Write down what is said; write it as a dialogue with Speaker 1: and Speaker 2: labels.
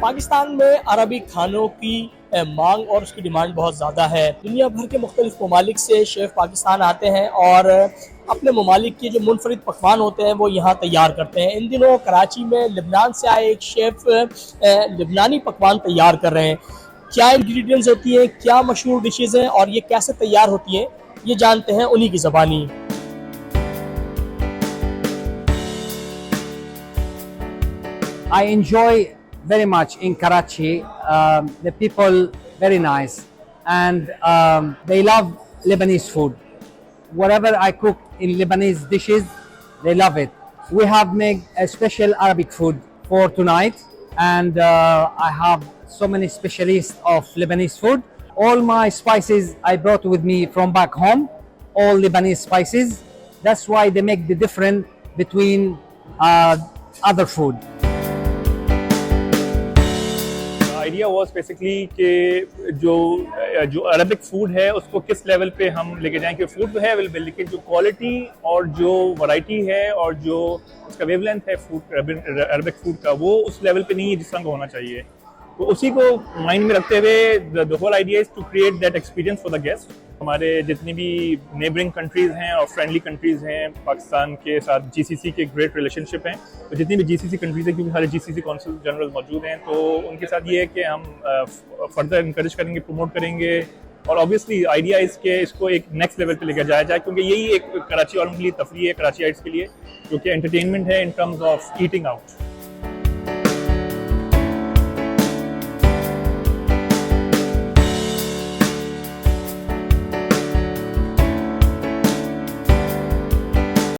Speaker 1: पाकिस्तान में अरबी खानों की मांग और उसकी डिमांड बहुत ज़्यादा है। दुनिया भर के मुख्तलिफ ममालिक से शेफ़ पाकिस्तान आते हैं और अपने ममालिक के जो मुनफरिद पकवान होते हैं वो यहाँ तैयार करते हैं। इन दिनों कराची में लेबनान से आए एक शेफ़ लेबनानी पकवान तैयार कर रहे हैं। क्या इंग्रेडिएंट्स होती हैं, क्या मशहूर डिशेज़ हैं और ये कैसे तैयार होती हैं, ये जानते हैं उन्हीं की ज़बानी।
Speaker 2: I enjoy very much in Karachi. The people very nice, and they love Lebanese food. Whatever I cook in Lebanese dishes, they love it. We have made a special Arabic food for tonight, and I have so many specialists of Lebanese food. All my spices I brought with me from back home, all Lebanese spices. That's why they make the difference between other food.
Speaker 3: Idea was basically कि जो Arabic food है उसको किस level पे हम लेके जाएं, कि फूड तो है अवेलेबल लेकिन जो क्वालिटी और जो वैरायटी है और जो उसका वेवलेंथ है फूड अरबिक फूड का वो उस लेवल पे नहीं है जिस तरह का होना चाहिए। तो उसी को माइंड में रखते हुए the whole idea is to create that experience for the guest. हमारे जितनी भी नेबरिंग कंट्रीज़ हैं और फ्रेंडली कंट्रीज़ हैं पाकिस्तान के साथ जीसीसी के ग्रेट रिलेशनशिप हैं, तो जितनी भी जीसीसी कंट्रीज़ हैं क्योंकि सारे जीसीसी कौंसिल जनरल मौजूद हैं, तो उनके साथ ये है कि हम फर्दर इंकरेज करेंगे, प्रमोट करेंगे और ऑब्वियसली आइडिया इसके इसको एक नेक्स्ट लेवल पे लेकर जाया जाए, क्योंकि यही एक कराची वालों के लिए तफरीह है, कराचीइट्स के लिए, जो कि एंटरटेनमेंट है in terms of eating out.